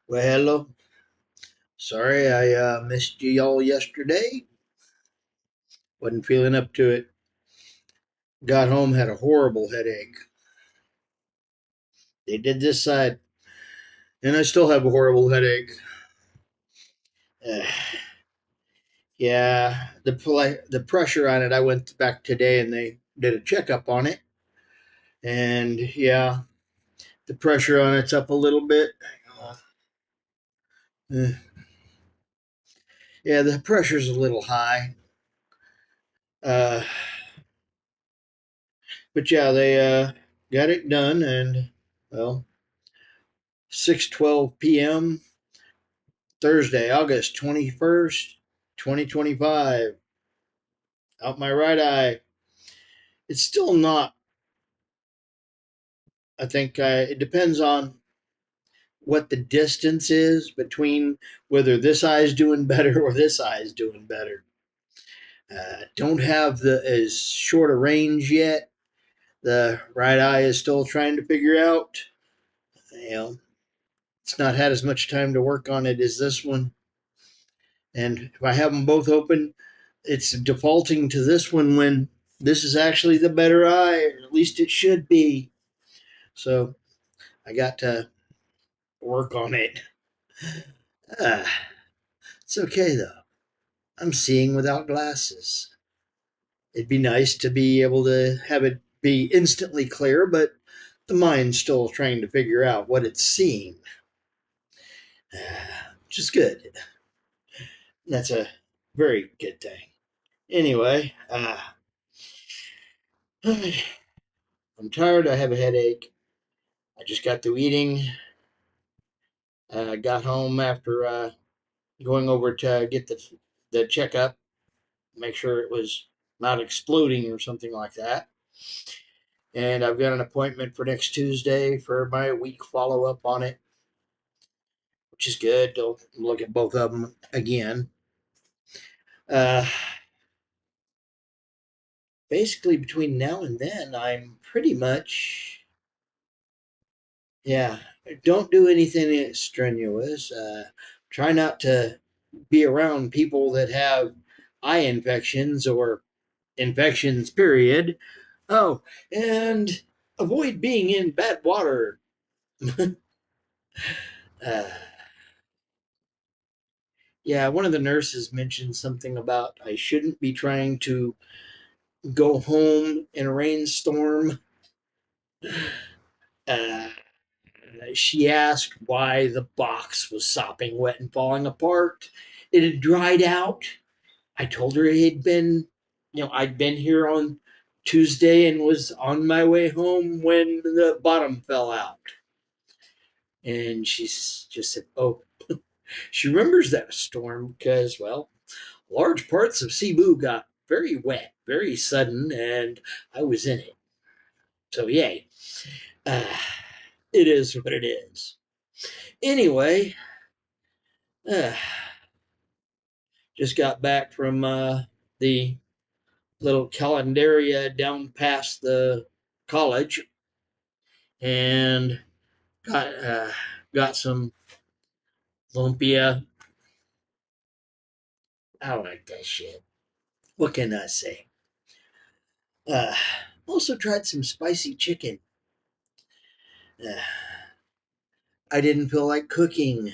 Well, hello. Sorry I missed you all yesterday. Wasn't feeling up to it. Got home, had a horrible headache. They did this side, and I still have a horrible headache. Uh, yeah, the pressure on it. I went back today, and they did a checkup on it, and yeah, the pressure on it's up a little bit. Uh, yeah, the pressure's a little high. Uh, but yeah, they got it done, and well, 6:12 p.m. Thursday, August 21st, 2025. Out my right eye. It's still not, I think it depends on what the distance is between whether this eye is doing better or this eye is doing better. Don't have the as short a range yet. The right eye is still trying to figure out. You know, it's not had as much time to work on it as this one. And if I have them both open, it's defaulting to this one when this is actually the better eye, or at least it should be. So I got to work on it. Ah, it's okay though. I'm seeing without glasses. It'd be nice to be able to have it be instantly clear, but the mind's still trying to figure out what it's seeing, which is good. That's a very good thing. Anyway, I'm tired. I have a headache. I just got through eating. Got home after going over to get the checkup, make sure it was not exploding or something like that. And I've got an appointment for next Tuesday for my week follow up on it, which is good. I'll look at both of them again. Uh, Basically, between now and then, I'm pretty much, yeah, don't do anything strenuous. Try not to be around people that have eye infections or infections, period. Oh, and avoid being in bad water. uh, yeah, one of the nurses mentioned something about I shouldn't be trying to go home in a rainstorm. Uh, she asked why the box was sopping wet and falling apart. It had dried out. I told her it had been, I'd been here on Tuesday and was on my way home when the bottom fell out. And she just said, "Oh, she remembers that storm because, well, large parts of Cebu got very wet, very sudden, and I was in it. So, yay. Uh, it is what it is." Anyway, uh, just got back from the little calendaria down past the college and got some lumpia. I like that shit. What can I say? Uh, Also tried some spicy chicken. Uh, I didn't feel like cooking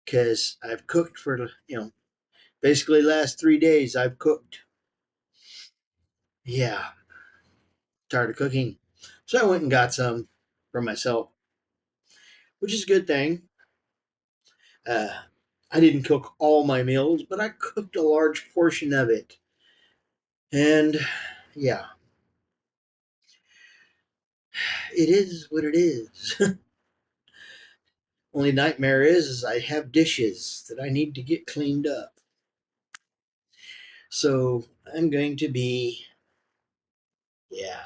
because I've cooked for, basically last 3 days I've cooked. Yeah, tired of cooking. So I went and got some for myself, which is a good thing. Uh, I didn't cook all my meals, but I cooked a large portion of it. And yeah, it is what it is. Only nightmare is I have dishes that I need to get cleaned up. So I'm going to be, yeah,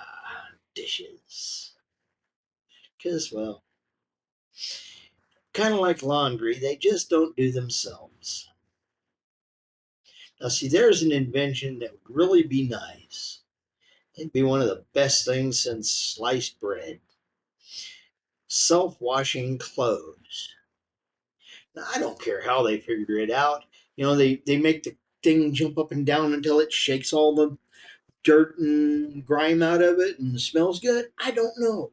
dishes. Because, well, kind of like laundry, they just don't do themselves. Now, see, there's an invention that would really be nice. It'd be one of the best things since sliced bread. Self washing clothes. Now, I don't care how they figure it out. They make the thing jump up and down until it shakes all the dirt and grime out of it and smells good. I don't know.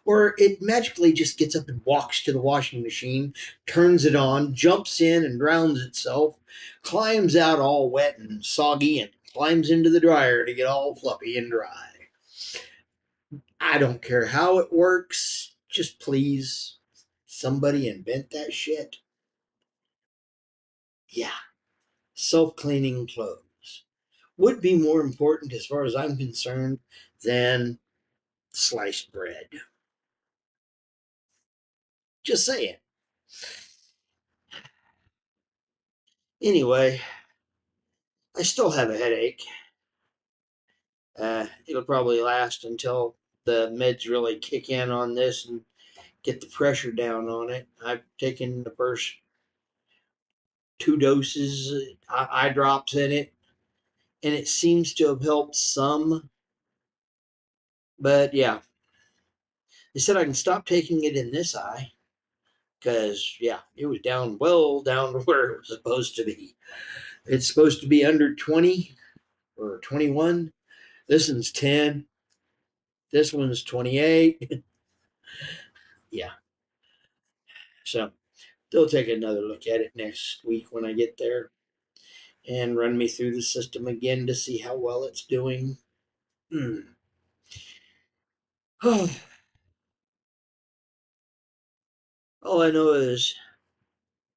Or it magically just gets up and walks to the washing machine, turns it on, jumps in and drowns itself, climbs out all wet and soggy, and climbs into the dryer to get all fluffy and dry. I don't care how it works. Just please, somebody invent that shit. Yeah, self cleaning clothes would be more important, as far as I'm concerned, than sliced bread. Just saying. Anyway, I still have a headache. It'll probably last until the meds really kick in on this and get the pressure down on it. I've taken the first 2 doses, eye drops in it, and it seems to have helped some. But yeah, they said I can stop taking it in this eye because, yeah, it was down, well down to where it was supposed to be. It's supposed to be under 20 or 21. This one's 10. This one's 28. Yeah. So they'll take another look at it next week when I get there and run me through the system again to see how well it's doing. All I know is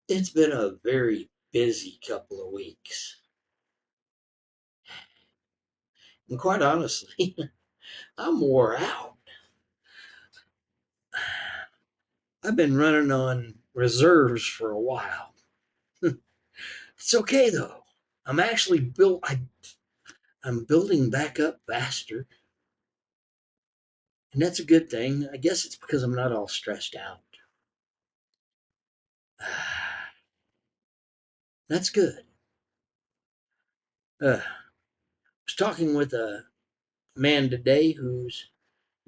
it's been a very busy couple of weeks. And quite honestly, I'm wore out. I've been running on reserves for a while. It's okay though. I'm actually I'm building back up faster, and that's a good thing. I guess it's because I'm not all stressed out. That's good. I was talking with a man today who's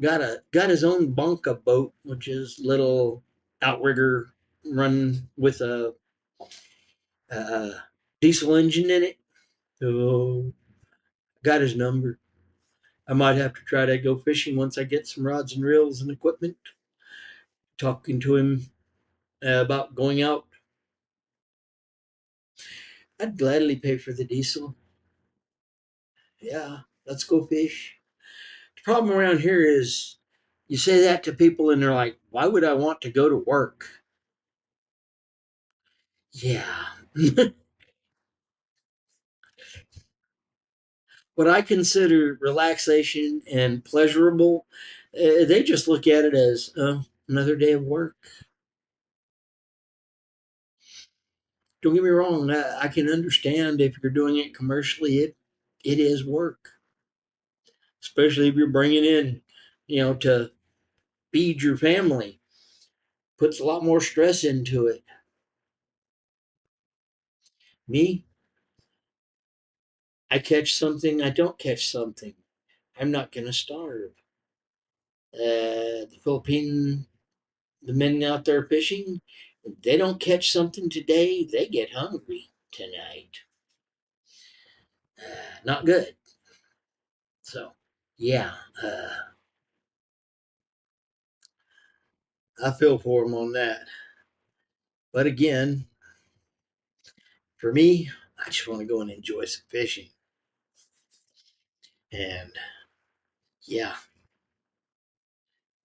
got his own Bonka boat, which is little outrigger run with a diesel engine in it. So got his number. I might have to try to go fishing once I get some rods and reels and equipment. Talking to him about going out. I'd gladly pay for the diesel. Yeah, let's go fish. The problem around here is you say that to people and they're like, why would I want to go to work? Yeah. What I consider relaxation and pleasurable, they just look at it as another day of work. Don't get me wrong, I can understand if you're doing it commercially, it is work, especially if you're bringing in, to feed your family. Puts a lot more stress into it. Me, I catch something, I don't catch something. I'm not going to starve. The Philippine, the men out there fishing, if they don't catch something today, they get hungry tonight. Not good. So, yeah, I feel for them on that. But again, for me, I just want to go and enjoy some fishing. And yeah,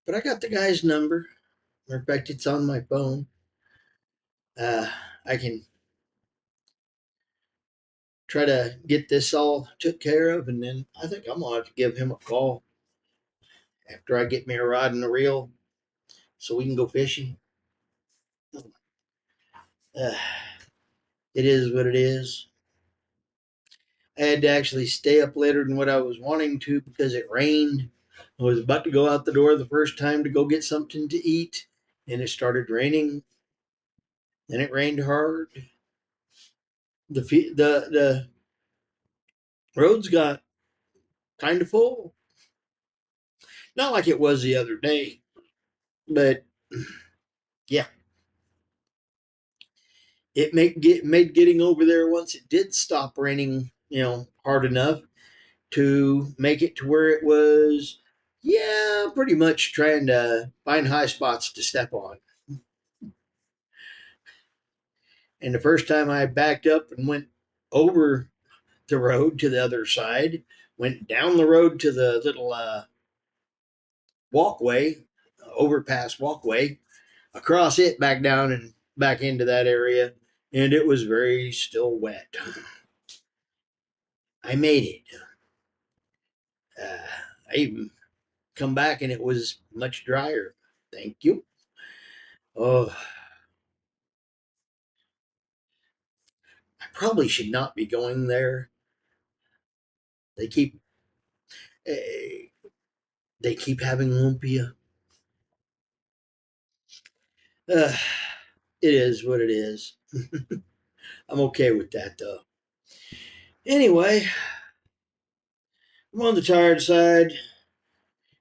but I got the guy's number. Matter of fact, it's on my phone. Uh, I can try to get this all took care of, and then I think I'm gonna have to give him a call after I get me a rod and a reel so we can go fishing. Uh, it is what it is. I had to actually stay up later than what I was wanting to because it rained. I was about to go out the door the first time to go get something to eat, and it started raining. Then it rained hard. The roads got kind of full. Not like it was the other day, but yeah. It made getting over there once it did stop raining, hard enough to make it to where it was, yeah, pretty much trying to find high spots to step on. And the first time I backed up and went over the road to the other side, went down the road to the little walkway, overpass walkway, across it, back down and back into that area, and it was very still wet. I made it. I even come back and it was much drier. Thank you. Oh, I probably should not be going there. They keep eh, they keep having lumpia. Uh, it is what it is. I'm okay with that though. Anyway, I'm on the tired side,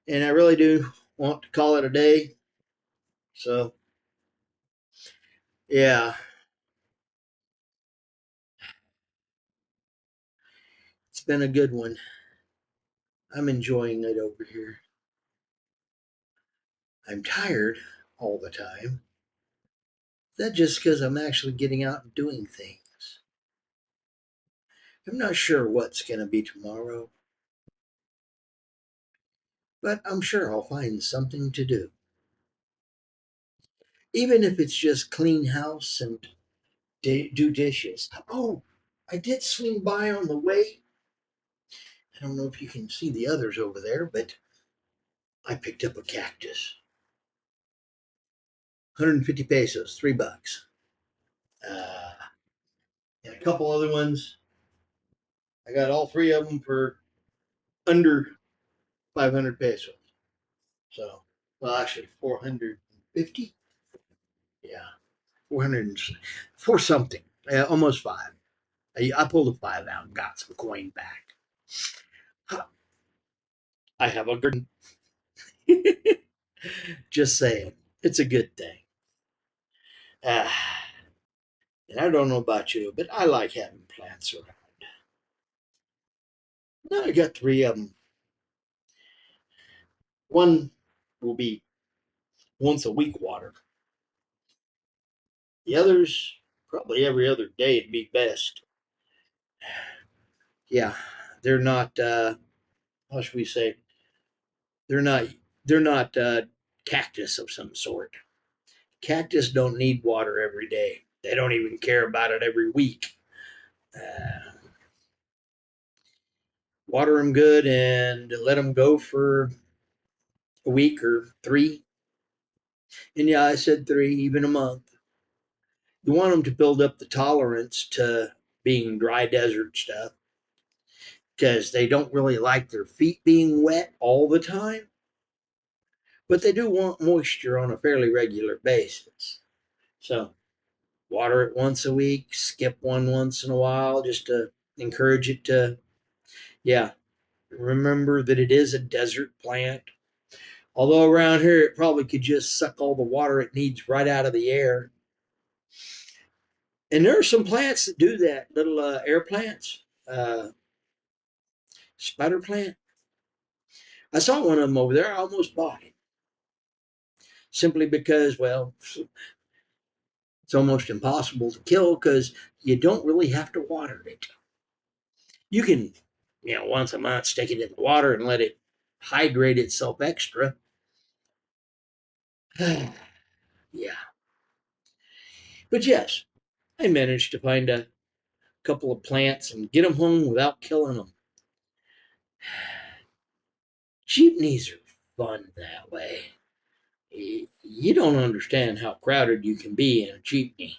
and I really do want to call it a day. So yeah, it's been a good one. I'm enjoying it over here. I'm tired all the time. That's just because I'm actually getting out and doing things. I'm not sure what's going to be tomorrow, but I'm sure I'll find something to do. Even if it's just clean house and do dishes. Oh, I did swing by on the way. I don't know if you can see the others over there, but I picked up a cactus. 150 pesos, $3. Uh, and a couple other ones. I got all three of them for under 500 pesos. So, well, actually 450. Yeah, 400 for something. Almost five. I pulled a five out and got some coin back. I have a good. Just saying, it's a good thing. Uh, and I don't know about you, but I like having plants around. Now I got three of them. One will be once a week water. The others, probably every other day would be best. Yeah, they're not. How should we say? They're not. They're not cactus of some sort. Cactus don't need water every day. They don't even care about it every week. Uh, Water them good and let them go for a week or three. And yeah, I said three, even a month. You want them to build up the tolerance to being dry desert stuff because they don't really like their feet being wet all the time, but they do want moisture on a fairly regular basis. So water it once a week, skip one once in a while just to encourage it to, yeah, remember that it is a desert plant. Although around here it probably could just suck all the water it needs right out of the air. And there are some plants that do that, little air plants, spider plant. I saw one of them over there. I almost bought it simply because, well, it's almost impossible to kill because you don't really have to water it. You can, once a month stick it in the water and let it hydrate itself extra. Yeah. But yes, I managed to find a couple of plants and get them home without killing them. Jeepneys are fun that way. You don't understand how crowded you can be in a jeepney.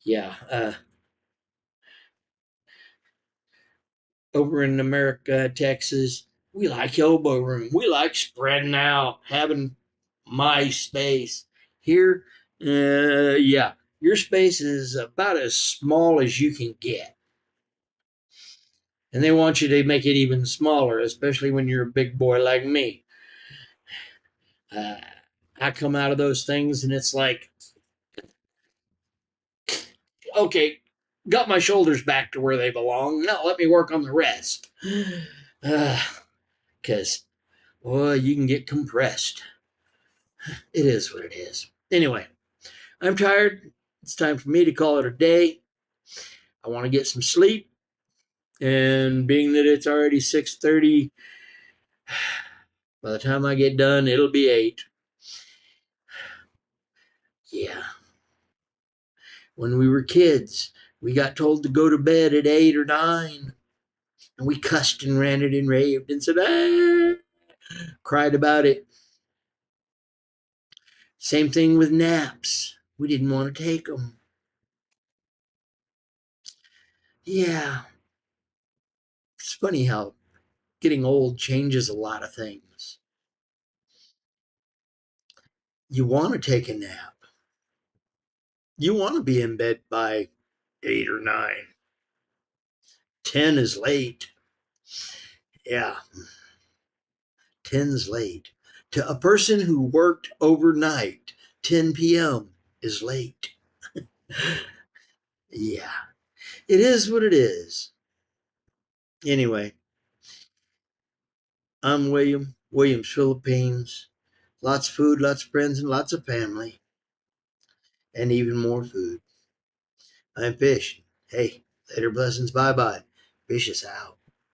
Yeah, over in America, Texas, we like elbow room. We like spreading out, having my space. Here, yeah, your space is about as small as you can get. And they want you to make it even smaller, especially when you're a big boy like me. Uh, I come out of those things and it's like, okay, got my shoulders back to where they belong. Now let me work on the rest. Because, boy, you can get compressed. It is what it is. Anyway, I'm tired. It's time for me to call it a day. I want to get some sleep. And being that it's already 6:30, by the time I get done, it'll be 8. Yeah. When we were kids, we got told to go to bed at 8 or 9. And we cussed and ranted and raved and said, cried about it. Same thing with naps. We didn't want to take them. Yeah. It's funny how getting old changes a lot of things. You want to take a nap. You want to be in bed by 8 or 9. 10 is late. Yeah, 10's late. To a person who worked overnight, 10 p.m. is late. Yeah, it is what it is. Anyway, I'm William, Williams Philippines. Lots of food, lots of friends, and lots of family, and even more food. I'm Fish. Hey, later blessings, bye bye. Fish is out.